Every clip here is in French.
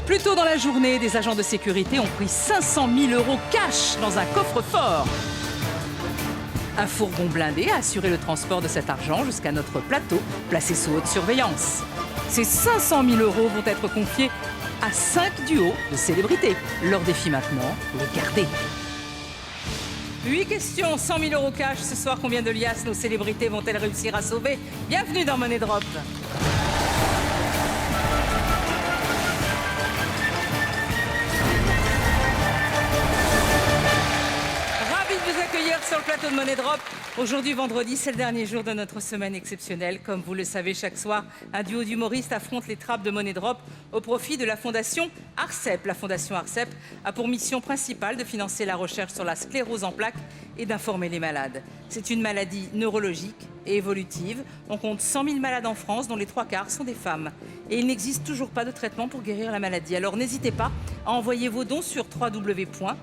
Plus tôt dans la journée, des agents de sécurité ont pris 500 000 € cash dans un coffre-fort. Un fourgon blindé a assuré le transport de cet argent jusqu'à notre plateau, placé sous haute surveillance. Ces 500 000 € vont être confiés à 5 duos de célébrités. Leur défi maintenant, les garder. 8 questions, 100 000 € cash. Ce soir, combien de liasses nos célébrités vont-elles réussir à sauver? Bienvenue dans Money Drop. Sur le plateau de Money Drop. Aujourd'hui, vendredi, c'est le dernier jour de notre semaine exceptionnelle. Comme vous le savez, chaque soir, un duo d'humoristes affronte les trappes de Money Drop au profit de la fondation ARCEP. La fondation ARCEP a pour mission principale de financer la recherche sur la sclérose en plaques et d'informer les malades. C'est une maladie neurologique et évolutive. On compte 100 000 malades en France, dont les 3/4 sont des femmes. Et il n'existe toujours pas de traitement pour guérir la maladie. Alors n'hésitez pas à envoyer vos dons sur www.arcep.org.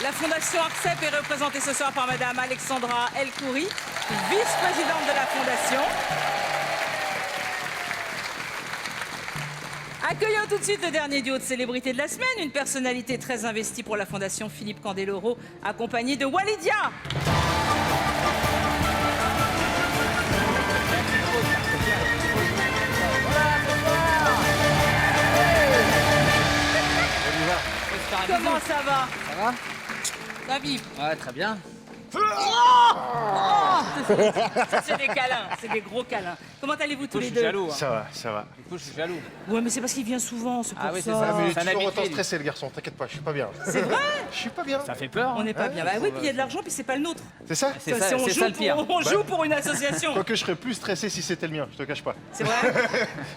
La fondation ARCEP est représentée ce soir par Madame Alexandra El-Khoury, vice-présidente de la fondation. Accueillons tout de suite le dernier duo de célébrités de la semaine, une personnalité très investie pour la fondation, Philippe Candeloro, accompagné de Walidia. Comment ça va? Ça va? David. Ouais, très bien. Ça, c'est des câlins, c'est des gros câlins. Comment allez-vous tous les deux? Je suis jaloux. Hein. Ça va, ça va. Du coup, je suis jaloux. Ouais, mais c'est parce qu'il vient souvent, c'est pour Ah oui, c'est ça. ça. Mais C'est un toujours habitué, autant lui. stressé, le garçon, t'inquiète pas, je suis pas bien. C'est vrai? Je suis pas bien. Ça fait peur. On Hein. n'est pas bien. Bah oui, puis il y a de l'argent, puis c'est pas le nôtre. C'est ça? C'est ça, on c'est joue ça le pire. on joue pour une association. Quoique je serais plus stressé si c'était le mien, je te cache pas. C'est vrai?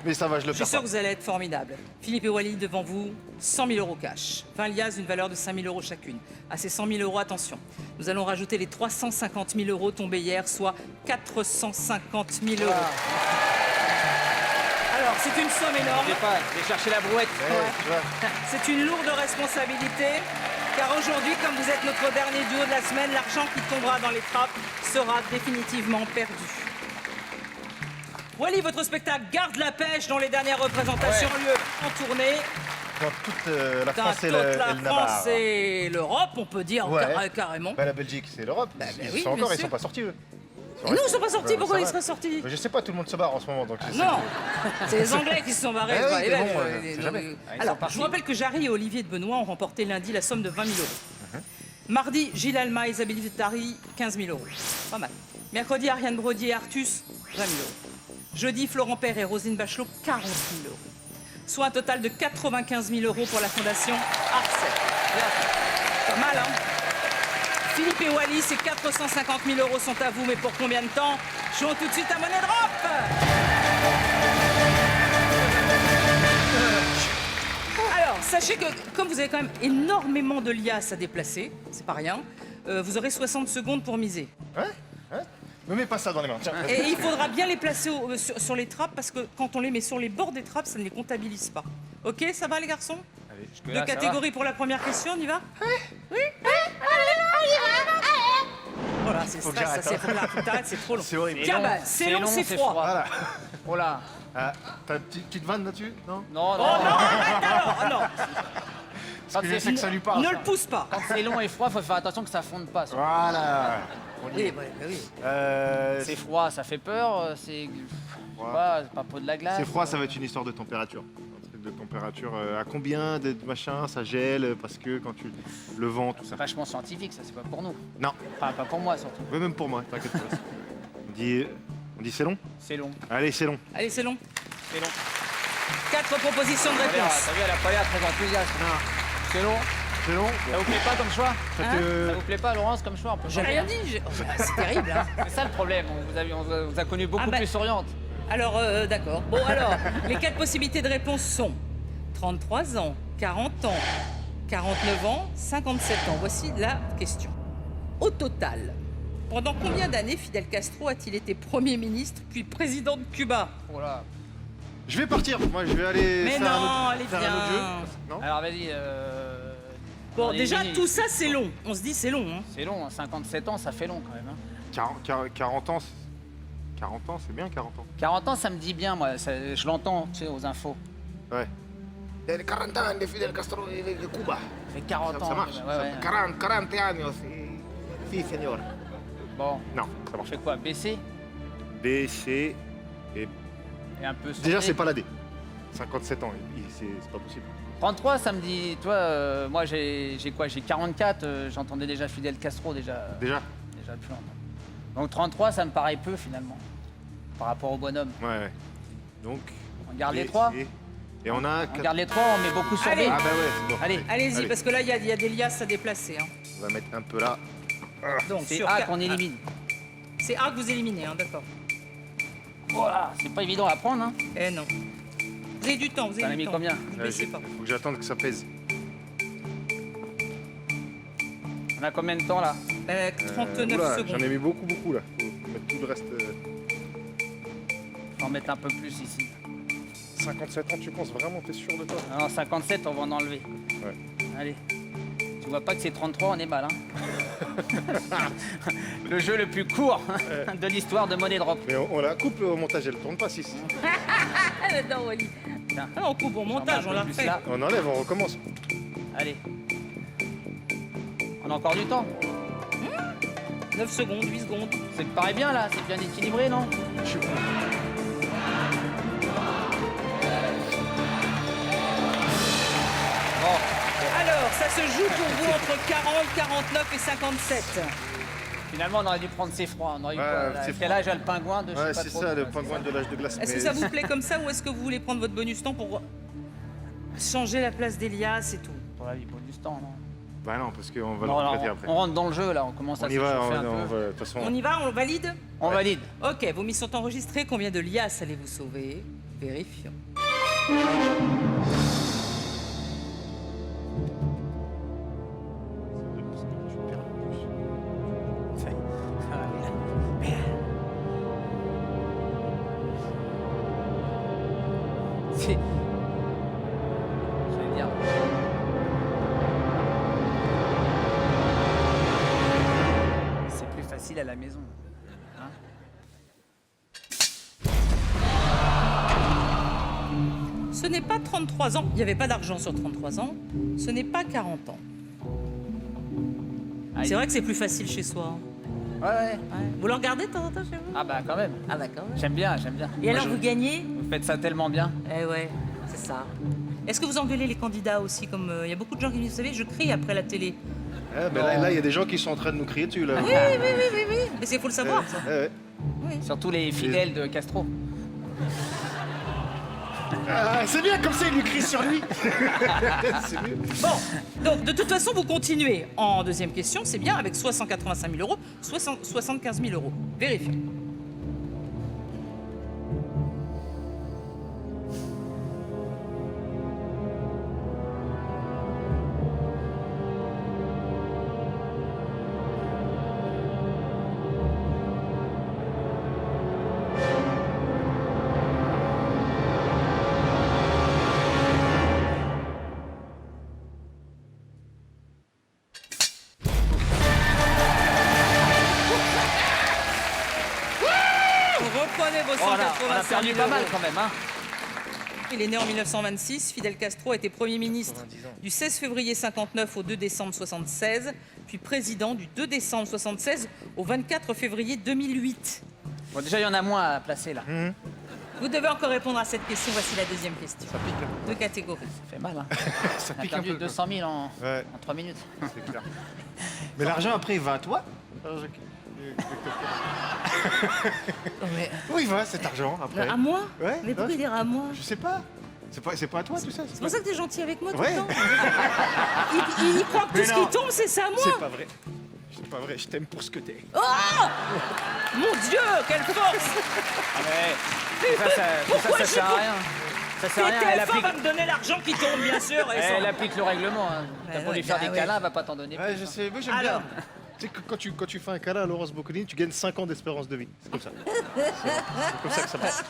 Mais ça va, je le Je suis perds sûr pas. que vous allez être formidables. Philippe et Wally, devant vous, 100 000 € cash. 20 liasses d'une valeur de 5 000 € chacune. À ces 100 000 €, attention, nous allons rajouter les 350 000 € tombés hier, soit 450 000 €. Alors, c'est une somme énorme. Je sais pas, je vais chercher la brouette. Tu vois, C'est une lourde responsabilité, car aujourd'hui, comme vous êtes notre dernier duo de la semaine, l'argent qui tombera dans les trappes sera définitivement perdu. Wally, votre spectacle Garde la pêche, dont les dernières représentations ont lieu en tournée. dans toute la Dans France et toute le la Navarre. France et l'Europe, on peut dire Ouais. carrément. Bah, la Belgique, c'est l'Europe. Bah, Ils oui, sont bien encore, ils sûr. sont pas sortis, eux. Et nous, ils sont pas sortis, Bah, pourquoi ça ils va. seraient sortis? Bah, je sais pas, tout le monde se barre en ce moment, donc je sais. Non, c'est les Anglais qui se sont barrés. Eh oui, Bah, mais eh ben, bon, les- c'est jamais. ils Alors, sont partis. je vous rappelle que Jarry et Olivier de Benoît ont remporté lundi la somme de 20 000 €. Mardi, Gilles Alma et Isabelle Vittari, 15 000 €. Pas mal. Mercredi, Ariane Brodier et Artus, 20 000 €. Jeudi, Florent Père et Roselyne Bachelot, 40 000 €. Soit un total de 95 000 € pour la fondation ARCEP. Pas mal, hein? Philippe et Wally, ces 450 000 € sont à vous, mais pour combien de temps? Jouons tout de suite à Money Drop. Alors, sachez que comme vous avez quand même énormément de liasses à déplacer, c'est pas rien, vous aurez 60 secondes pour miser. Ouais. Me mets pas ça dans les mains. Tiens. Et il faudra bien les placer sur les trappes, parce que quand on les met sur les bords des trappes, ça ne les comptabilise pas. Ok, ça va les garçons? Jusque-là, Deux ça va. catégories pour la première question, on y va? Oui. Voilà, c'est Faut que stress, ça, j'arrête, faut que t'arrêtes, c'est trop long. C'est horrible. Tiens, long, bah, c'est long, c'est froid. Voilà. Oh là. Ah, t'as une petite vanne là-dessus? Non? Non, Oh non. non, arrête alors, non. Parce que je sais que ça lui parle. Ne ça. le pousse pas. Quand c'est long et froid, faut faire attention que ça fonde pas. ça. Voilà. On y est. Oui. C'est froid, ça fait peur. C'est pas peau de la glace. C'est froid, ça va être une histoire de température. Un truc de température. À combien de machin ça gèle parce que quand tu le vent, tout ça. C'est vachement scientifique, ça, c'est pas pour nous. Non, Enfin, pas pour moi surtout. ouais, même pour moi, t'inquiète pas. On dit c'est long? C'est long. Allez, c'est long. Allez, c'est long. C'est long. 4 propositions de T'as réponse. vu, elle a pas l'air très enthousiaste. C'est long. C'est long? Ça vous plaît pas comme choix? Ça Hein te- Ça vous plaît pas, Laurence, comme choix? On peut J'ai changer. rien dit. Oh, bah, c'est terrible, hein. C'est ça le problème. On vous a connu beaucoup Ah bah- plus souriante. Alors, d'accord. Bon, alors, les 4 possibilités de réponse sont 33 ans, 40 ans, 49 ans, 57 ans. Voici la question. Au total, pendant combien d'années Fidel Castro a-t-il été Premier ministre puis président de Cuba? Oh là. Je vais partir. Moi, je vais aller Mais faire, non, un, allez, autre, faire un autre jeu. viens. Non? Alors vas-y. Bon, on est déjà, unis. tout ça, c'est long. On se dit, c'est long, hein. C'est long, hein. 57 ans, ça fait long quand même. Hein. 40 ans, 40 ans, c'est bien 40 ans. 40 ans, ça me dit bien, moi. Je l'entends, tu sais, aux infos. Ouais. Del 40 ans de Fidel Castro de Cuba. Ça fait 40 ans. Ça marche. Ouais, ouais. 40 años. Si, señor. Bon, Non, ça on marche. fait quoi? BC B, C. et un peu Déjà, sondé. c'est pas la D. 57 ans, c'est pas possible. 33, ça me dit... Toi, moi, j'ai quoi? J'ai 44. J'entendais déjà Fidel Castro, déjà Déjà? depuis longtemps. Donc 33, ça me paraît peu, finalement, par rapport au bonhomme. Ouais. Donc. On garde les B, 3. C. Et on a. On garde les 3, on met beaucoup sur B. Allez. Ah bah ouais, c'est bon. Allez. Allez-y, parce que là, il y a des liasses à déplacer. Hein. On va mettre un peu là. Donc, C'est sur A qua- qu'on élimine. C'est A que vous éliminez, hein, d'accord. Voilà, c'est pas évident à prendre, hein. Eh non. Vous avez du temps, vous T'en avez as du mis temps. combien? Ne baissez pas. Faut que j'attende que ça pèse. On a combien de temps, là? 39 Oula, secondes. J'en ai mis beaucoup là. Faut mettre tout le reste. On va en mettre un peu plus ici. 57 ans, tu penses vraiment, t'es sûr de toi? Alors 57, on va en enlever. Ouais. Allez. Tu vois pas que c'est 33, on est mal, hein. Le jeu le plus court de l'histoire de Money Drop. Mais on la coupe au montage, elle tourne pas 6. Ah, j'adore, Wally. Tiens, Ah, on coupe au montage, j'en on mets un la peu plus refait. là. On enlève, on recommence. Allez. On a encore du temps. 9 secondes, 8 secondes. Ça te paraît bien, là? C'est bien équilibré, non? Je suis Bon. Alors, ça se joue pour vous entre 40, 49 et 57. Finalement, on aurait dû prendre ses froids. On aurait eu Ouais, quoi, là, c'est quel froid. âge a le pingouin de je sais Ouais, pas c'est trop, ça, le c'est pingouin de l'âge de glace. Est-ce que ça vous plaît comme ça ou est-ce que vous voulez prendre votre bonus temps pour changer la place d'Elias et tout? Pour la vie, pour du temps, non? Bah non, parce qu'on va Non, le non, regretter après. on rentre dans le jeu, là. On commence On à y va, s'échauffer un on peu. va, de toute façon. On y va, on valide? On valide. Ok, vos missions sont enregistrées. Combien de liasses allez-vous sauver? Vérifions. C'est... Je vais dire... C'est plus facile à la maison. Hein? Ce n'est pas 33 ans. Il n'y avait pas d'argent sur 33 ans. Ce n'est pas 40 ans. Aïe. C'est vrai que c'est plus facile chez soi. hein. Ouais, ouais. Ouais. Vous le regardez de temps en temps chez vous? Ah bah quand même. Ah d'accord. J'aime bien, j'aime bien. Et alors, vous gagnez? Vous faites ça tellement bien. Eh ouais, c'est ça. Est-ce que vous engueulez les candidats aussi comme il y a beaucoup de gens qui me disent, vous savez, je crie après la télé. Eh, ben là, il y a des gens qui sont en train de nous crier dessus, là. Oui. Mais c'est faut le savoir, ça. Ouais. Surtout les fidèles de Castro. Ah, c'est bien, comme ça, il nous crie sur lui. C'est mieux. Bon, donc de toute façon, vous continuez en deuxième question, c'est bien, avec soit 185 000 euros, soit 75 000 euros. Vérifiez. Reprenez vos Oh, on 185 a perdu 000 pas mal euros. quand même, hein. Il est né en 1926. Fidel Castro a été Premier ministre du 16 février 59 au 2 décembre 76, puis président du 2 décembre 76 au 24 février 2008. Bon, déjà, il y en a moins à placer là. Vous devez encore répondre à cette question. Voici la deuxième question. Ça pique, hein. Deux catégories. Ça fait mal, hein. Ça On a pique un perdu peu. 200 000 en Ouais. 3 minutes. C'est clair. Mais l'argent, après, il va à toi? Où il va, cet argent, après? À moi? Ouais, Mais pourquoi ouais. dire à moi? Je sais pas. C'est pas à toi, tout ça? C'est pour ça que t'es gentil avec moi tout Ouais. le temps. Il croit que Mais tout ce non. qui tombe, c'est ça à moi. C'est pas vrai. C'est pas vrai, je t'aime pour ce que t'es. Mon Dieu, quelle force! Ah, mais Pourquoi ça sert à rien. Ça sert à rien. Elle TF1 applique, va me donner l'argent qui tombe, bien sûr. et elle sans- applique le règlement. Hein. T'as Ouais, beau lui ouais, faire bah des ouais. câlins, elle va pas t'en donner Ouais, plus. je sais, moi j'aime Alors. bien. Tu sais que quand tu fais un câlin à Laurence Bocconi, tu gagnes 5 ans d'espérance de vie. C'est comme ça. C'est comme ça que ça passe.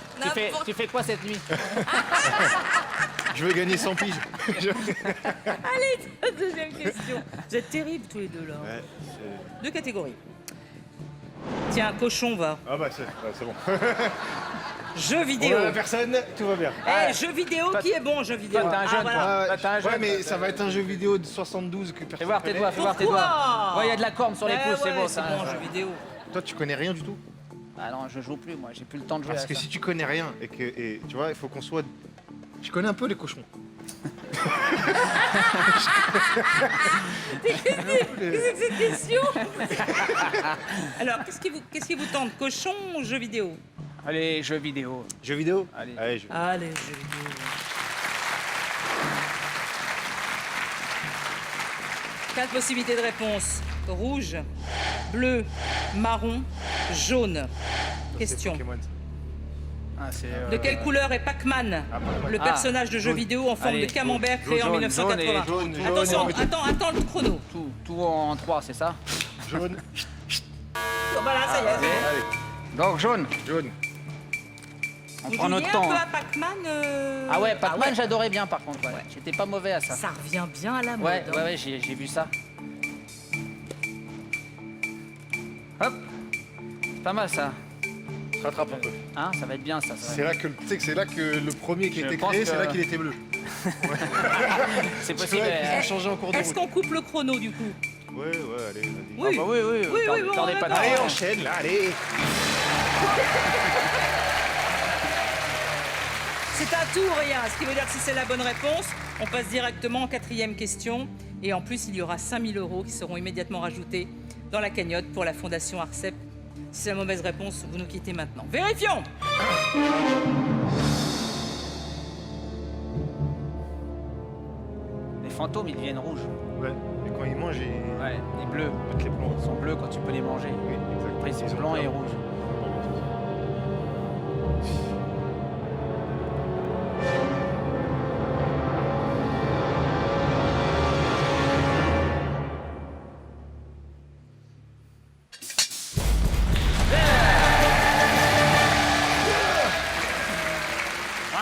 Tu fais quoi cette nuit? Je veux gagner 100 piges. Allez, deuxième question. Vous êtes terribles tous les deux là. Ouais, Deux catégories. Tiens, cochon va. Ah bah c'est bon. Jeu vidéo. Personne, tout va bien. Eh, jeu vidéo, qui est bon, jeu vidéo? Toi, t'es un jeune, voilà. toi. Toi, t'es un jeune, Ouais, mais toi, ça va être un jeu vidéo de 72 que Fais personne voir tes connaît. doigts, fais voir tes Pourquoi? doigts. Ouais, il y a de la corne sur les Eh pouces, c'est ouais, bon, c'est ça. bon, jeu vidéo. Toi, tu connais rien du tout. Ah non, je joue plus, moi, j'ai plus le temps de jouer Parce à que ça. si tu connais rien et tu vois, il faut qu'on soit. Je connais un peu les cochons. Qu'est-ce que c'est que cette question? Alors, qu'est-ce qui vous tente, cochon ou jeu vidéo? Allez, jeux vidéo. Jeux vidéo. Allez. Allez, Allez, jeu vidéo. Quatre possibilités de réponse. Rouge, bleu, marron, jaune. Question. Pokémon. Ah, c'est, De quelle couleur est Pac-Man, le personnage de jeu vidéo en forme Allez, de camembert créé en jaune, 1980? jaune, Attention, jaune. attends le chrono. tout en 3, c'est ça? Jaune. Voilà, ça y est. Allez, Donc, jaune. jaune. On Vous prend notre jouiez temps. un peu hein. à Pac-Man Ah ouais, Pac-Man, j'adorais bien, par contre. Ouais. J'étais pas mauvais à ça. Ça revient bien à la mode. Ouais, hein. ouais, j'ai vu ça. Hop. C'est pas mal, ça. Rattrape un peu. Hein, ça va être bien, ça. C'est là que tu sais que c'est là que le premier qui a Je été pense créé, que- c'est là qu'il était bleu. C'est possible. Ouais, mais, ils ont changé en cours de Est-ce route. qu'on coupe le chrono du coup? Ouais, allez, vas-y. Oui. Ah bah oui, oui. Oui, perdez- bon, perdez pas de d'accord. temps. Allez, enchaîne là, allez. C'est un tout ou rien, ce qui veut dire que si c'est la bonne réponse, on passe directement en quatrième question. Et en plus, il y aura 5 000 € qui seront immédiatement rajoutés dans la cagnotte pour la Fondation ARCEP. Si c'est la mauvaise réponse, vous nous quittez maintenant. Vérifions! Les fantômes, ils deviennent rouges. Ouais. Et quand ils mangent, ils Ouais, les bleus. mettent les plombs. Ils sont bleus quand tu peux les manger. Oui, exactement. Après, c'est Ils ont blanc peur. et rouge.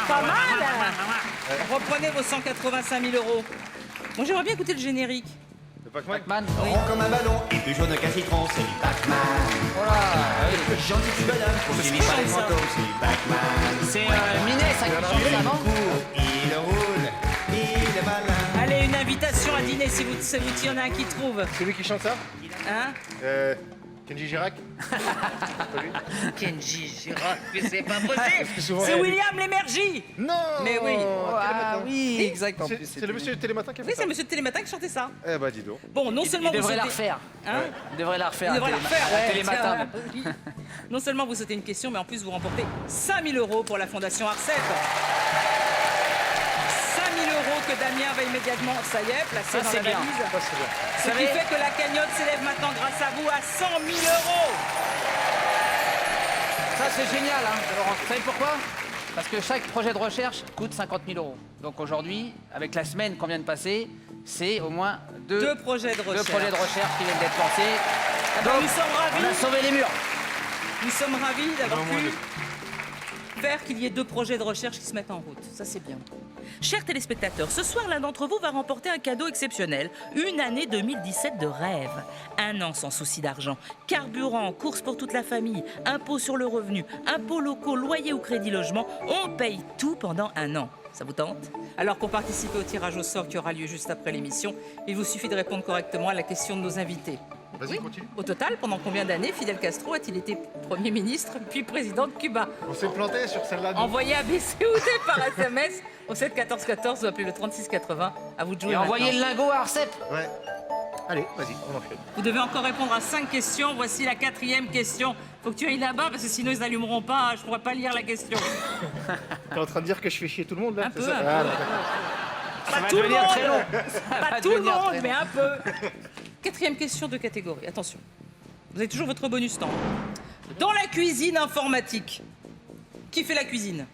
Pas mal! Reprenez vos 185 000 €. Moi, j'aimerais bien écouter le générique. Le Pac-Man. Pac-Man. Rond comme un ballon et plus jaune qu'un citron, c'est du Pac-Man. Voilà. oui. Gentil petit bonhomme, poursuivi par les chante, ça. fantômes, c'est du Pac-Man. C'est Minet, ça qui chante ça, non Il roule, il est malin. Allez, une invitation à dîner si vous y en a un qui trouve. Celui qui chante ça Hein? Kenji Girac. Pas lui Kenji Girac, mais c'est pas possible! souvent, C'est elle- William Lémergie! Non. Mais oui. Ah oui, exact. En C'est plus, c'est le monsieur de Télématin qui a fait Oui, ça. c'est Monsieur de Télématin qui chantait ça. Eh bah dis donc. Bon, non Il seulement vous devrait la sautez... refaire. Hein? Il devrait la refaire. Il devrait la refaire, à ouais, Télématin. tiens, oui. Non seulement vous sautez une question, mais en plus vous remportez 5 000 € pour la Fondation ARCEP. 5 000 € que Damien va immédiatement, ça y est, placer Ça, dans c'est la bien. valise. Ça c'est bien. Ce qui savez- fait que la cagnotte s'élève maintenant grâce à vous à 100 000 €. Ça, c'est génial, hein, Laurent. Vous savez pourquoi? Parce que chaque projet de recherche coûte 50 000 €. Donc aujourd'hui, avec la semaine qu'on vient de passer, c'est au moins deux Projets de recherche. projets de recherche qui viennent d'être lancés. Ah ben, Donc, nous sommes on a ravis. sauvé les murs. Nous sommes ravis d'avoir Au moins pu faire qu'il y ait 2 projets de recherche qui se mettent en route. Ça, c'est bien. Chers téléspectateurs, ce soir, l'un d'entre vous va remporter un cadeau exceptionnel. Une année 2017 de rêve. Un an sans souci d'argent. Carburant, courses pour toute la famille, impôts sur le revenu, impôts locaux, loyer ou crédit logement. On paye tout pendant un an. Ça vous tente? Alors, pour participer au tirage au sort qui aura lieu juste après l'émission, il vous suffit de répondre correctement à la question de nos invités. Vas-y, continue. Au total, pendant combien d'années Fidel Castro a-t-il été Premier ministre puis président de Cuba? On s'est planté sur celle-là. nous. Envoyez ABC ou D par SMS au 7 14 14 ou appelez le 36 80. À vous de jouer Et envoyez le maintenant. lingot à Arcep. Ouais. Allez, vas-y, on enchaîne. Vous devez encore répondre à 5 questions. Voici la 4e question. Faut que tu ailles là-bas parce que sinon ils n'allumeront pas. Je pourrais pas lire la question. T'es en train de dire que je fais chier tout le monde là Un c'est peu, ça un peu. Ah, Pas va tout le devenir monde. très long. Pas va tout le devenir monde, très mais un peu. 4e question de catégorie. Attention. Vous avez toujours votre bonus temps. Dans la cuisine informatique, qui fait la cuisine?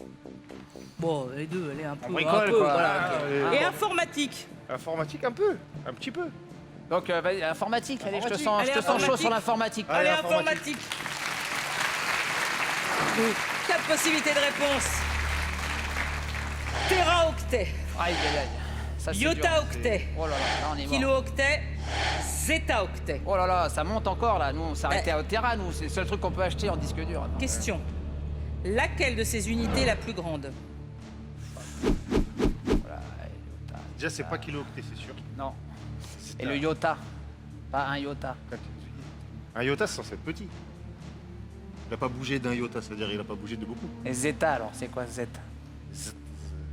Bon, les deux, allez un peu. On bricole, un peu, quoi. voilà, Ah, ok. Et informatique. Informatique un peu, un petit peu. Donc, vas-y, informatique. Allez, je te Informatique. sens, Allez, je te sens chaud informatique. sur l'informatique. Allez, Allez, informatique. informatique. 4 possibilités de réponse. Téraoctet, Aïe, aïe, aïe. Ça, c'est dur. yotaoctet, Oh là là, là, on est mort. kilooctet, zeta-octet. Oh là là, ça monte encore là. Nous, on s'arrêtait au Tera, nous. C'est le seul truc qu'on peut acheter en disque dur. Attends. Question. Laquelle de ces unités est la plus grande? Voilà, Déjà, c'est pas kilo-octet, c'est sûr. non. Et le iota. Pas un iota. Un iota, c'est censé être petit. Il n'a pas bougé d'un iota, c'est-à-dire il n'a pas bougé de beaucoup. Et zeta, alors, c'est quoi zeta?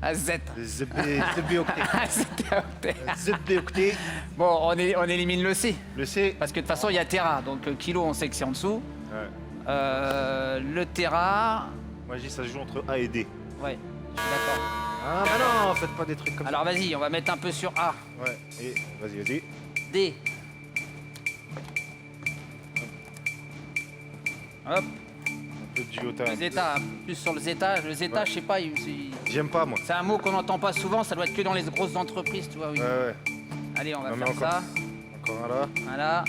Ah, zeta. ZB-octet. Ah, zeta-octet. ZB-octet. Bon, on élimine le C. Le C. Parce que de toute façon, il y a Tera. Donc, kilo, on sait que c'est en dessous. Ouais. Le Tera. Moi, je dis ça se joue entre A et D. Ouais, je suis d'accord. Ah, bah non, faites pas des trucs comme Alors, vas-y, on va mettre un peu sur A. ça. Ouais, et vas-y. D. Hop, Un peu de iota. le zeta. Plus sur le zeta. Le zeta, Ouais. je sais pas, J'aime pas, moi. c'est un mot qu'on n'entend pas souvent. Ça doit être que dans les grosses entreprises, tu vois. Oui. Ouais. Allez, on va Non, mais faire encore. ça. Encore un là. Voilà.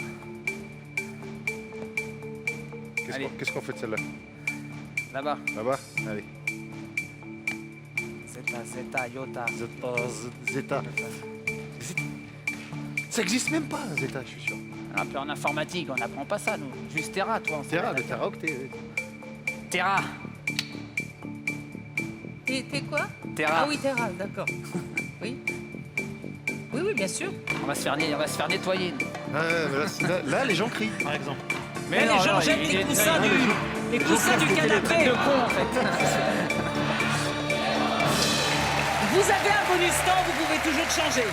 Allez. Qu'est-ce qu'on fait de celle-là? Là-bas. Là-bas? Allez. Zeta, iota. Zeta. Ça existe même pas, Zeta, je suis sûr. Un peu en informatique, on n'apprend pas ça, nous. Juste Tera, toi. on Tera, s'en de est Tera-octet. d'accord. Tera. T'es quoi? Tera. Ah oui, Terra, d'accord. Oui. Oui, bien sûr. On va se faire nettoyer. Là, les gens crient, par exemple. Là, les gens jettent les coussins du canapé. De con, en fait. Vous avez un bonus temps, vous pouvez toujours changer.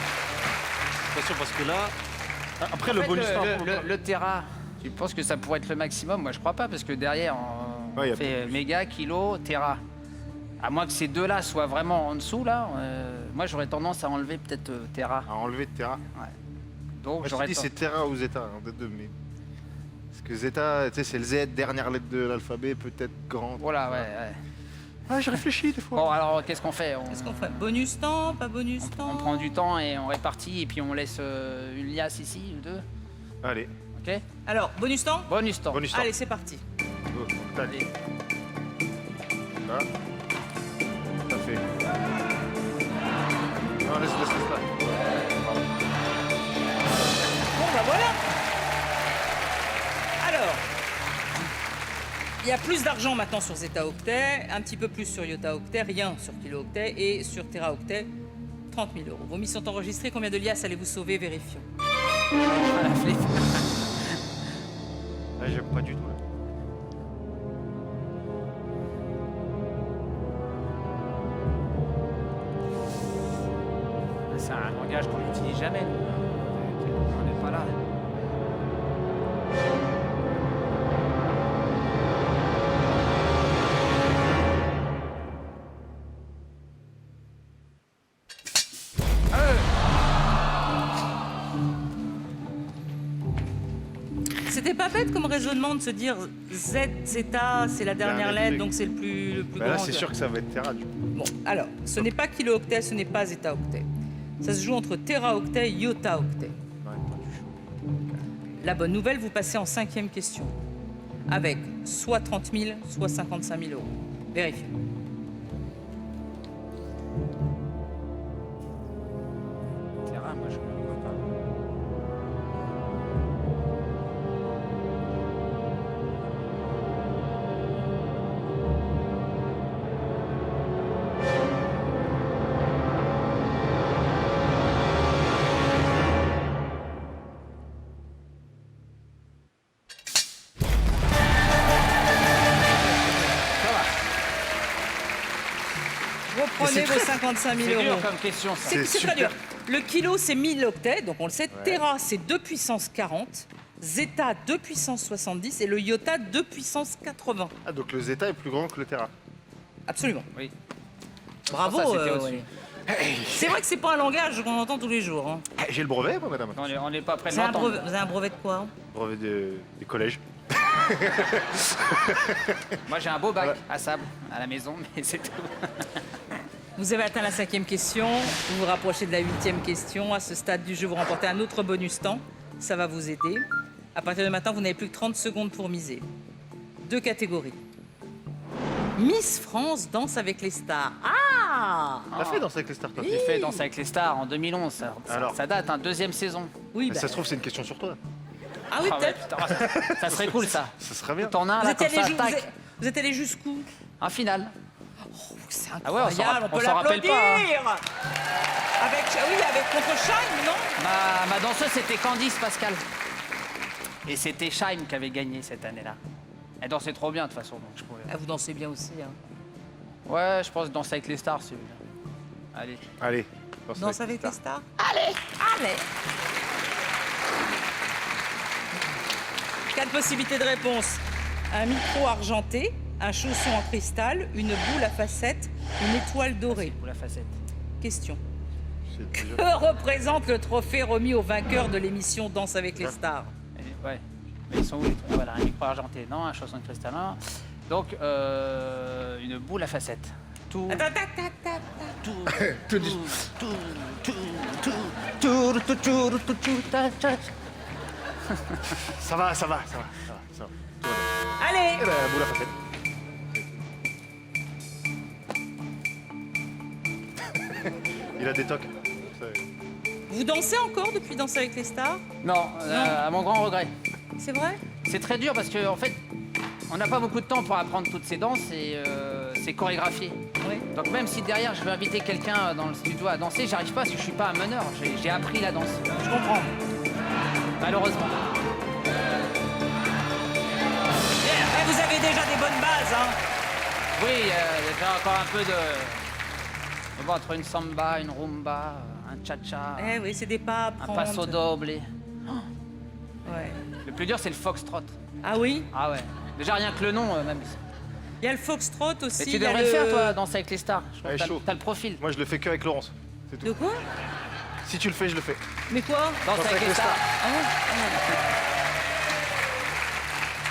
Attention, parce que là... Après, En le fait, bonus temps... le Tera, tu penses que ça pourrait être le maximum? Moi, je crois pas, parce que derrière, on Ouais, y a fait méga, kilo, Tera. À moins que ces deux-là soient vraiment en dessous, là, moi, j'aurais tendance à enlever peut-être Tera. À enlever de Tera. Donc, Moi, je te j'aurais dis, c'est Tera ou Zeta, hein, des deux, mais... Parce que Zeta, tu sais, c'est le Z, dernière lettre de l'alphabet, peut-être grande. Voilà, ouais. Ah, je réfléchis des fois. Bon, alors, qu'est-ce qu'on fait? Qu'est-ce qu'on fait? Bonus temps, pas bonus temps? On prend du temps et on répartit, et puis on laisse une liasse ici, ou deux. Allez, OK? Alors, bonus temps? Bonus temps. bonus temps. Allez, c'est parti. Go, tac. Allez. Là. Ça fait. Non, laisse là. Bon, bah voilà. Alors, il y a plus d'argent maintenant sur zeta-octet, un petit peu plus sur iota-octet, rien sur kilo-octet et sur téra-octet, 30 000 euros. Vos mises sont enregistrées. Combien de liasses allez-vous sauver? Vérifions. Voilà, flip. Là, j'aime pas du tout. Là. C'est un langage qu'on n'utilise jamais. On n'est pas là. C'était pas bête comme raisonnement de se dire Z, zeta, c'est la dernière Dernière lettre, lettre. donc c'est le plus Bah là, grand. c'est sûr que ça va être Tera, du coup. Bon, alors, ce n'est pas kilo-octet, ce n'est pas zeta-octet. Ça se joue entre téra-octet et iota-octet. Ouais, pas du tout. La bonne nouvelle, vous passez en 5e question. Avec soit 30 000, soit 55 000 euros. Vérifiez. Terrain, moi, je ne vois pas. Reprenez vos 55 000 C'est dur euros. comme question, ça. C'est C'est très super. dur. Le kilo, c'est 1000 octets, donc on le sait. Téra, c'est 2 puissance 40. Zeta, 2 puissance 70. Et le iota, 2 puissance 80. Ah, donc le Zeta est plus grand que le Tera. Absolument. Oui. Bravo. Ça, c'était au-dessus. Wally. C'est vrai que c'est pas un langage qu'on entend tous les jours. Hein. J'ai le brevet, moi, madame. On n'est pas près de Vous avez l'entendre. vous avez un brevet de quoi? Brevet du collège. Moi, j'ai un beau bac à sable à la maison, mais c'est tout. Vous avez atteint la 5e question. Vous vous rapprochez de la 8e question. À ce stade du jeu, vous remportez un autre bonus temps. Ça va vous aider. À partir de maintenant, vous n'avez plus que 30 secondes pour miser. 2 catégories. Miss France danse avec les stars. Ah! Ah T'as fait Danser avec les stars, toi? J'ai fait Danser avec les stars en 2011. Alors. Ça date, hein, 2e saison. Oui, Mais bah. ça se trouve, c'est une question sur toi. Ah oui, Ah ouais, peut-être. putain, ça serait cool ça. Ça serait bien. T'en as un Vous là êtes comme allé ça, ju- vous tac. êtes- vous êtes allé jusqu'où? Un final. C'est Ah ouais, on s'en incroyable, rapp- on on peut s'en rappelle l'applaudir. pas, Avec, oui, avec contre Scheim, non? Ma danseuse c'était Candice Pascal. Et c'était Scheim qui avait gagné cette année-là. Elle dansait trop bien de toute façon, donc je pouvais. Ah, vous dansez bien aussi. Hein. Ouais, je pense Danser avec les stars, celui-là. Allez. Allez. Danse avec les stars. Allez, allez. 4 possibilités de réponse. Un micro argenté, un chausson en cristal, une boule à facettes, une étoile dorée. Pour la facette. Question. C'est déjà- Que représente le trophée remis au vainqueur de l'émission Danse avec les stars? Ouais. Mais ils sont où les trucs? Ah, voilà, un micro argenté, non, un chausson de cristal, non. Donc, une boule à facettes. Tout. Attends, attends, attends, attends. Tout dit. Ça va. Tout va bien. Allez. Eh ben, boule à facette. Il a des tocs. Vous dansez encore depuis Danse avec les stars? Non, à mon grand regret. C'est vrai? C'est très dur parce qu'en fait, on n'a pas beaucoup de temps pour apprendre toutes ces danses et c'est chorégraphié. Oui. Donc même si derrière je veux inviter quelqu'un dans le studio à danser, j'arrive pas parce que je suis pas un meneur. J'ai appris la danse. Je comprends. Malheureusement. Eh, vous avez déjà des bonnes bases, hein? Oui, il y a déjà encore un peu de. Mais bon, entre une samba, une rumba, un cha-cha, Eh oui, c'est des pas à un prendre. passo doble. Ouais. Le plus dur, c'est le foxtrot. Ah oui? Ah ouais. Déjà rien que le nom, même. Il y a le foxtrot aussi. Mais tu il y a devrais le faire, toi, danser avec les stars. Je trouve Ouais, que t'as- chaud. t'as le profil. Moi, je le fais que avec Laurence. C'est De tout. quoi? Si tu le fais, je le fais. Mais quoi? Danser avec les stars. Ah ouais?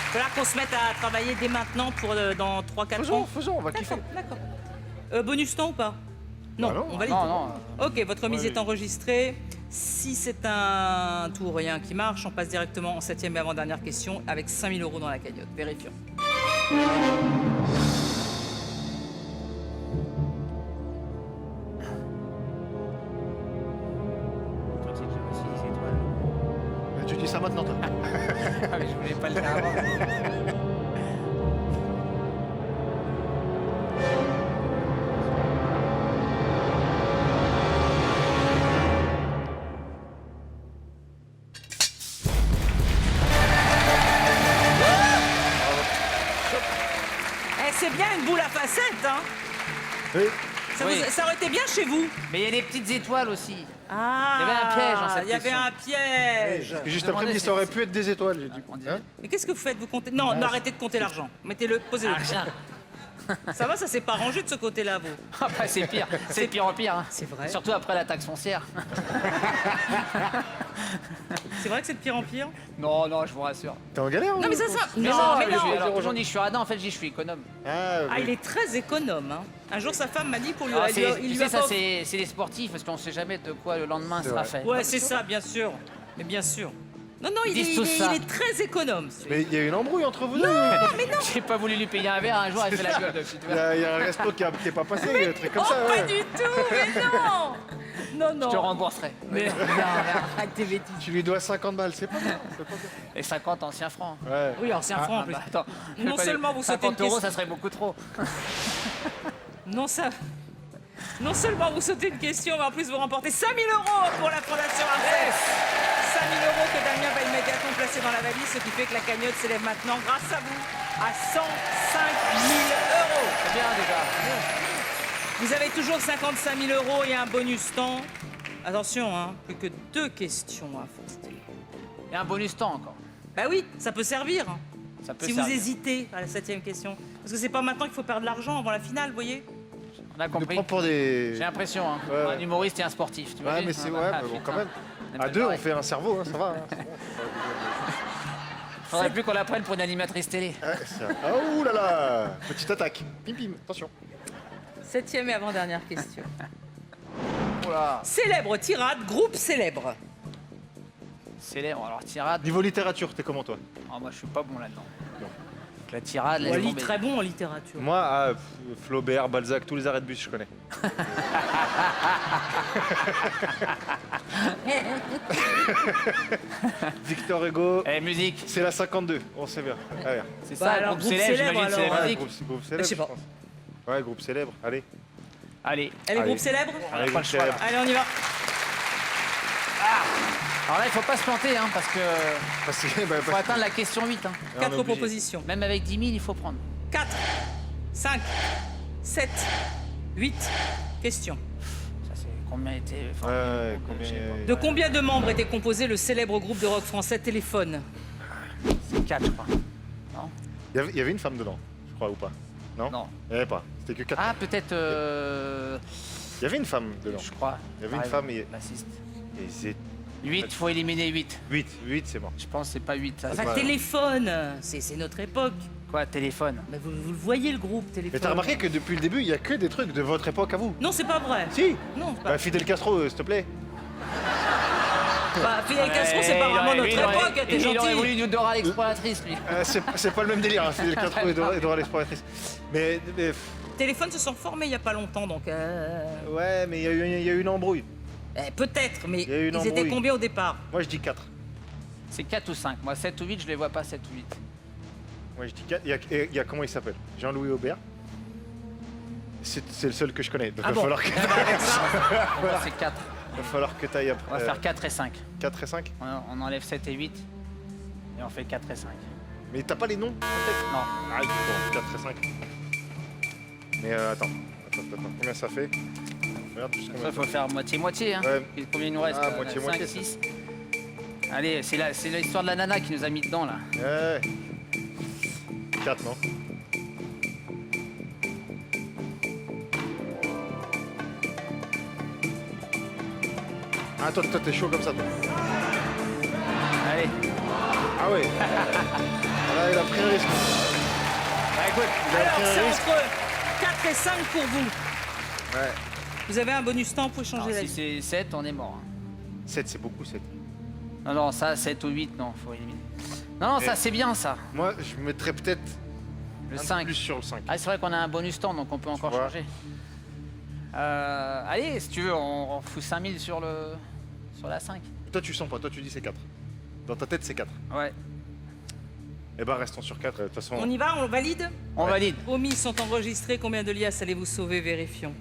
Il va falloir qu'on se mette à travailler dès maintenant pour dans 3-4 ans. Faisons, on va kiffer. D'accord, d'accord. Bonus temps ou pas? Non, Ah non. on valide. Non, non. Ok, votre mise Ouais, est enregistrée. Si c'est un tout ou rien qui marche, on passe directement en 7e et avant-dernière question avec 5 000 € dans la cagnotte. Vérifions. Toi, tu sais que j'ai aussi 10 étoiles. Tu dis ça maintenant, toi. Ah, mais je voulais pas le faire avant. Eh, c'est bien une boule à facettes, hein? Oui. Oui. Ça aurait été bien chez vous. Mais il y a des petites étoiles aussi. Ah, Il y avait un piège dans cette il y avait question. un piège. Et juste Je après, il me dit, demandais ça aurait si- pu être des étoiles. J'ai dit. On dirait. Hein Mais qu'est-ce que vous faites? Vous comptez? Non, non, arrêtez de compter l'argent. Mettez-le, posez-le. Ça va, ça s'est pas rangé de ce côté-là, vous. Ah bah, c'est pire. C'est de pire en pire. hein. C'est vrai. Surtout après la taxe foncière. C'est vrai que c'est de pire en pire. Non, non, je vous rassure. T'es en galère Non, mais ça. Mais Non, ça, mais je- non. alors, tout le monde dit que je suis radin, en fait, je dis que je suis économe. Ah, Ah, oui. il est très économe. Hein. Un jour, sa femme m'a dit pour lui. Ah, il c'est- lui tu a sais, ça, pas- c'est les sportifs, parce qu'on sait jamais de quoi le lendemain C'est sera vrai. fait. Ouais, c'est ça, bien sûr. Mais bien sûr. Non, non, il Ils est, disent il tous est- ça. il est très économe. celui-là. Mais il y a une embrouille entre vous deux. J'ai pas voulu lui payer un verre, un jour, elle fait la gueule. depuis tout à l'heure. Il y a un resto qui est pas passé, un truc comme Oh, ça. pas ouais. du tout, mais non. Non, non. Je te rembourserai. Mais arrête tes bêtises. Tu lui dois 50 balles, c'est pas bien. c'est pas bien. Et 50 anciens francs. Ouais. Oui, alors c'est un franc en plus. bah, attends, je vais Non pas seulement dire- vous sautez une 50 euros, question. ça serait beaucoup trop. Non, ça. Non seulement vous sautez une question, mais en plus vous remportez 5 000 € pour la Fondation Arcep. 5 000 € que Damien va immédiatement placer dans la valise, ce qui fait que la cagnotte s'élève maintenant, grâce à vous, à 105 000 €. C'est bien déjà. Vous avez toujours 55 000 € et un bonus temps. Attention, hein, plus que 2 questions à affronter. Il y a un bonus temps encore. Bah oui, ça peut servir. Hein, Ça peut si vous servir. hésitez à la 7e question. Parce que c'est pas maintenant qu'il faut perdre de l'argent avant la finale, vous voyez. On a On nous compris. prend pour des. J'ai l'impression, hein. Ouais. Un humoriste et un sportif. Tu Ouais, imagines mais c'est Ah, ouais, bah, mais bon, putain. quand même. On est À pas deux, on pareil. fait un cerveau, hein, ça va. Hein, Faudrait plus qu'on la prenne pour une animatrice télé. c'est bon. Ouais, ah, ouh là là. Petite attaque. Pim pim, attention. 7e et avant-dernière question. Oula. Célèbre tirade, groupe célèbre. Célèbre. Alors, tirade. Niveau littérature, t'es comment toi? Oh, moi, je suis pas bon là-dedans. La tirade, laisse Wally, tomber. très bon en littérature. Moi, Flaubert, Balzac, tous les arrêts de bus, je connais. Victor Hugo, Eh, musique. c'est la 52, on sait bien. Allez, C'est Bah, ça, alors, groupe groupe célèbre, célèbre, j'imagine, c'est alors, la ouais, musique. groupe célèbre, Je sais pas. pense. Ouais, groupe célèbre, allez. Allez. Elle est Allez. groupe célèbre On Allez, n'a pas groupe le choix, là. célèbre. Allez, on y va. Alors là, il faut pas se planter, hein, parce que Parce que, bah, faut atteindre la question 8. Hein. on est 4 obligé. propositions. Même avec 10 000, il faut prendre. 4, 5, 7, 8 questions. Ça, c'est combien était. Enfin, Ouais, combien... De combien de membres était composé le célèbre groupe de rock français Téléphone? c'est 4, je crois. Il y avait une femme dedans, je crois, ou pas? Non. Non. Il n'y avait pas, c'était que 4. Ah, peut-être. Il y avait une femme dedans. Je crois. Il y avait une Pareil, femme et... bassiste. Et c'est 8, faut éliminer 8. 8, c'est bon. Je pense que c'est pas 8. Ça. Enfin, pas- Téléphone, c'est notre époque. Quoi, téléphone? Mais vous le voyez, le groupe Téléphone. Mais t'as remarqué que depuis le début, il n'y a que des trucs de votre époque à vous? Non, c'est pas vrai. Si. Non, c'est pas Bah, Fidel Castro, s'il te plaît. Bah, Fidel Castro, c'est pas vraiment notre époque, t'es Il aurait gentil. voulu Dora l'exploratrice, lui. C'est pas le même délire, hein, Fidel Castro et Dora l'exploratrice. Mais Téléphone se sont formés il y a pas longtemps, donc... ouais, mais il y a eu une embrouille. peut-être, mais Il y a eu une ils étaient embrouille. combien au départ? Moi, je dis 4. C'est 4 ou 5. Moi, 7 ou 8, je les vois pas, 7 ou 8. Moi, je dis 4. Il y a comment il s'appelle? Jean-Louis Aubert. C'est le seul que je connais. Donc Ah il va bon falloir que Pour moi, c'est 4. va falloir que t'ailles après. On va faire 4 et 5. 4 et 5. On enlève 7 et 8. Et on fait 4 et 5. Mais t'as pas les noms en tête? Non. Ah, bon, 4 et 5. Mais attends. Combien ça fait? Regarde juste combien Ça, faut faire moitié-moitié. Hein. Ouais. Et combien il nous reste? Ah, moitié-moitié, 5, 6. Allez, c'est l'histoire de la nana qui nous a mis dedans, là. Ouais. 4, non? Ah, toi, t'es chaud comme ça, toi. Allez. Ah ouais. Là, il a pris un risque. Bah, écoute. Il a Alors, pris un c'est risque. entre 4 et 5 pour vous. Ouais. Vous avez un bonus temps, vous pouvez changer Alors, la si vie. c'est 7, on est mort. 7, c'est beaucoup, 7. Non, non, ça, 7 ou 8, non, faut éliminer. Non, non, ça, Et- c'est bien, ça. Moi, je mettrais peut-être Le un peu 5. plus sur le 5. Ah, c'est vrai qu'on a un bonus temps, donc on peut encore vois. changer. Allez, si tu veux, on fout 5000 sur la 5. Toi, tu sens pas. Toi, tu dis c'est 4. Dans ta tête, c'est 4. Ouais. Eh ben, restons sur 4. De toute façon, On y va, on valide? On valide. Vos mises sont enregistrées. Combien de liasses allez-vous sauver? Vérifions.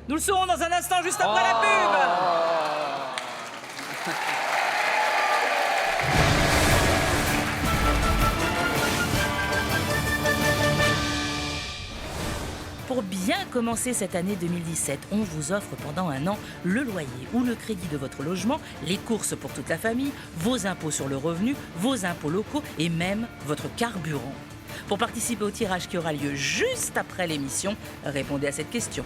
Nous le saurons dans un instant, juste après la pub. Pour bien commencer cette année 2017, on vous offre pendant un an le loyer ou le crédit de votre logement, les courses pour toute la famille, vos impôts sur le revenu, vos impôts locaux et même votre carburant. Pour participer au tirage qui aura lieu juste après l'émission, répondez à cette question.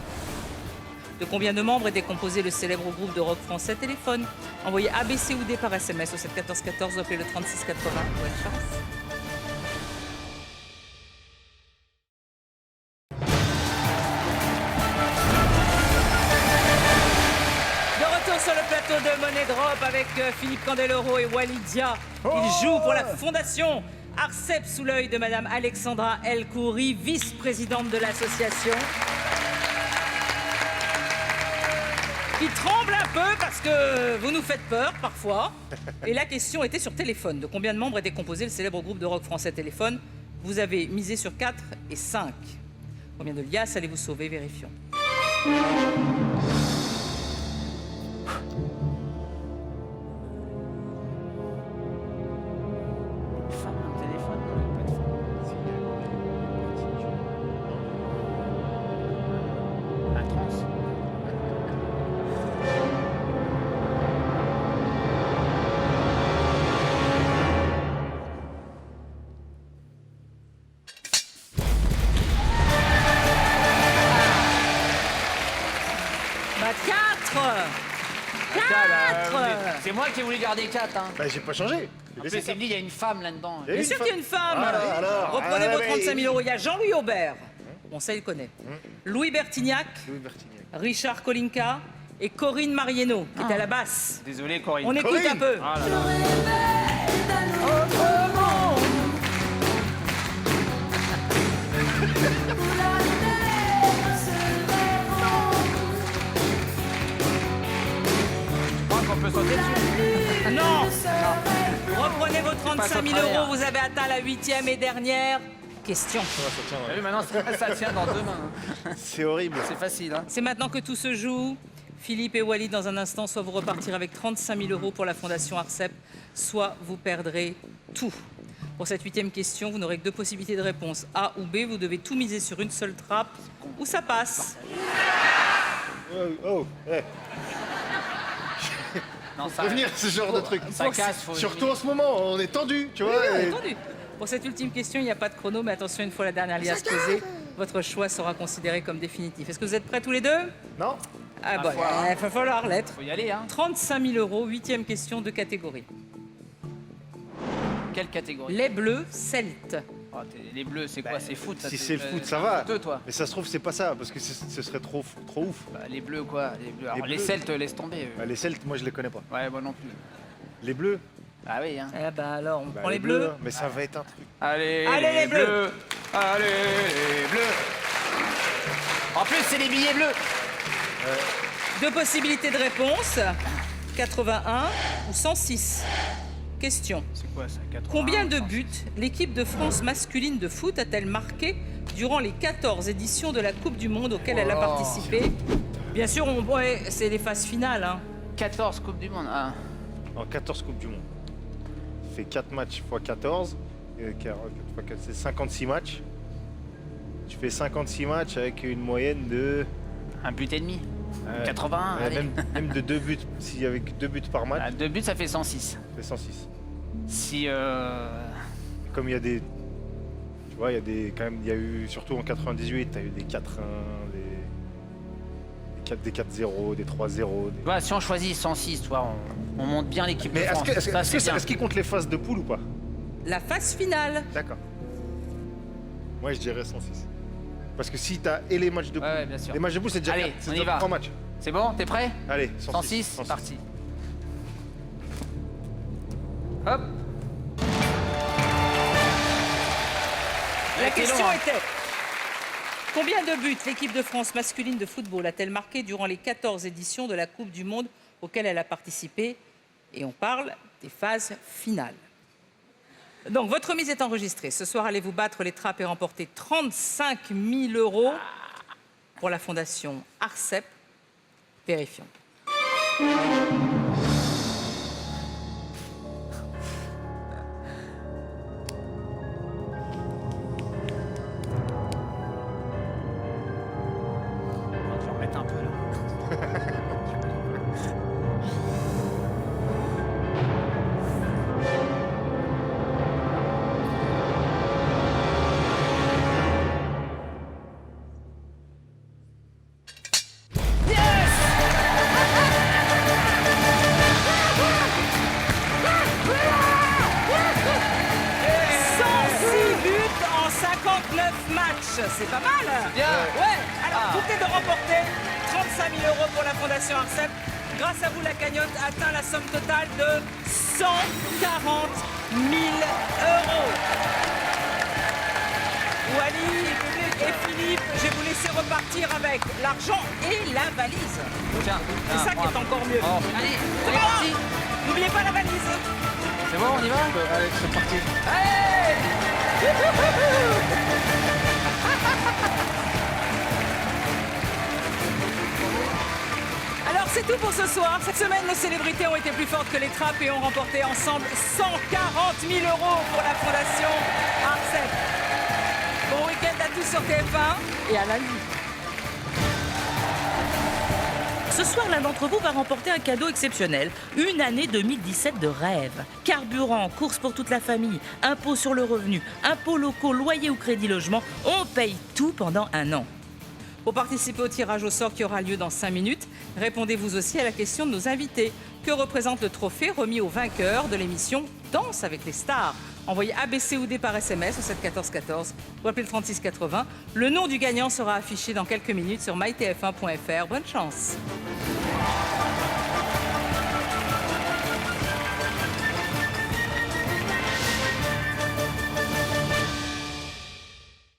De combien de membres était composé le célèbre groupe de rock français Téléphone? Envoyez ABC ou D par SMS au 71414 ou appelez le 3680. Bonne chance. De retour sur le plateau de Money Drop avec Philippe Candeloro et Walidia. Ils jouent pour la fondation Arcep sous l'œil de Madame Alexandra El Khoury, vice-présidente de l'association. Qui tremble un peu parce que vous nous faites peur parfois. Et la question était sur Téléphone. De combien de membres était composé le célèbre groupe de rock français Téléphone? Vous avez misé sur 4 et 5. Combien de liasses allez-vous sauver? Vérifions. Femme, un téléphone, non, pas de femme. Un trans. moi qui ai voulu garder 4. Hein. Bah, j'ai pas changé. En plus, il me dit, il y a une femme là-dedans. Et Bien sûr qu'il y a une femme. alors, Reprenez vos mais 35 000 euros. Il y a Jean-Louis Aubert. Bon, ça, il connaît. Louis Bertignac, Louis Bertignac. Richard Kolinka et Corinne Marieno, qui est à la basse. Désolé, Corinne. On écoute Corinne. un peu. Ah là là. Je crois qu'on peut sauter dessus. Non. Reprenez vos 35 000 travers. euros. Vous avez atteint la 8e et dernière question. T'as vu, maintenant, ça tient dans 2 mains. C'est horrible. C'est facile, hein. C'est maintenant que tout se joue. Philippe et Walid, dans un instant, soit vous repartirez avec 35 000 euros pour la Fondation ARCEP, soit vous perdrez tout. Pour cette 8e question, vous n'aurez que 2 possibilités de réponse, A ou B. Vous devez tout miser sur une seule trappe, ou ça passe. Non, ça, Revenir ce genre de truc. ça casse, faut Surtout en ce moment, on est tendu, tu vois. Oui, et- entendu. Pour cette ultime question, il n'y a pas de chrono, mais attention, une fois la dernière liasse posée, votre choix sera considéré comme définitif. Est-ce que vous êtes prêts tous les deux? Non. Ah bon, foi, hein. il va falloir l'être. faut y aller, hein. 35 000 euros, 8e question de catégorie. Quelle catégorie? Les Bleus celtes. Oh, les bleus, c'est quoi? C'est foot, ça, Si t'es- c'est le foot, ça va. footeux, toi. Mais ça se trouve, c'est pas ça, parce que ce serait trop ouf. Bah, les bleus, quoi? Les bleus. Alors, les bleus. Celtes, laisse tomber. eux. Bah, les Celtes, moi, je les connais pas. Ouais, moi non plus. Les Bleus. Ah oui, hein. Eh ben alors, on Bah, prend les Bleus. hein. Mais ça va être un truc. Allez, Allez, les bleus. Allez, les bleus. En plus, c'est les billets bleus. 2 possibilités de réponse, 81 ou 106. Question. C'est quoi ça? 80, Combien de 100. buts l'équipe de France masculine de foot a-t-elle marqué durant les 14 éditions de la Coupe du Monde auxquelles elle a Oh. participé? Bien sûr, ouais, c'est les phases finales. Hein. 14 Coupes du Monde. Ah. En 14 Coupes du Monde. Ça fait 4 matchs x 14. C'est 56 matchs. Tu fais 56 matchs avec une moyenne de... Un but et demi. euh, 81, allez. même de 2 buts. S'il y avait 2 buts par match, Ah, 2 buts, ça fait 106. ça fait 106. Si. Comme il y a des... Tu vois, il y a des... Quand même, il y a eu... Surtout en 98, tu as eu des 4-1, des 4-0, des 3-0. des- si on choisit 106, toi, on monte bien l'équipe de Mais France. Ça, c'est bien. est-ce qu'il compte les phases de poule ou pas? La phase finale. D'accord. Moi, je dirais 106. Parce que si tu as et les matchs de poule... Ouais, bien sûr. Les matchs de poule, c'est déjà Allez, quatre, c'est on y déjà va. 3 matchs. C'est bon, t'es prêt? Allez, 106, parti. Hop. La T'es question long, hein. était combien de buts l'équipe de France masculine de football a-t-elle marqué durant les 14 éditions de la Coupe du Monde auxquelles elle a participé? Et on parle des phases finales. Donc, votre mise est enregistrée. Ce soir, allez-vous battre les trappes et remporter 35 000 euros pour la Fondation ARCEP. Vérifions. Je vais remettre un peu là. En 59 matchs, c'est pas mal. Bien. Ouais. Alors, vous venez de remporter 35 000 euros pour la Fondation ARCEP. Grâce à vous, la cagnotte atteint la somme totale de 140 000 euros. Wally et Philippe, je vais vous laisser repartir avec l'argent et la valise. Tiens. C'est ça qui est encore mieux. Oh, allez, C'est allez, bon. parti. N'oubliez pas la valise. C'est bon, on y va? Allez, c'est parti. Allez. Alors c'est tout pour ce soir. Cette semaine, nos célébrités ont été plus fortes que les trappes et ont remporté ensemble 140 000 euros pour la Fondation ARCEP. Bon week-end à tous sur TF1 et à lundi. Ce soir, l'un d'entre vous va remporter un cadeau exceptionnel. Une année 2017 de rêve. Carburant, courses pour toute la famille, impôts sur le revenu, impôts locaux, loyer ou crédit logement. On paye tout pendant un an. Pour participer au tirage au sort qui aura lieu dans 5 minutes, Répondez vous aussi à la question de nos invités. Que représente le trophée remis au vainqueur de l'émission Danse avec les stars? Envoyez ABC ou D par SMS au 7 14 14 ou appelez le 36 80. Le nom du gagnant sera affiché dans quelques minutes sur mytf1.fr. Bonne chance.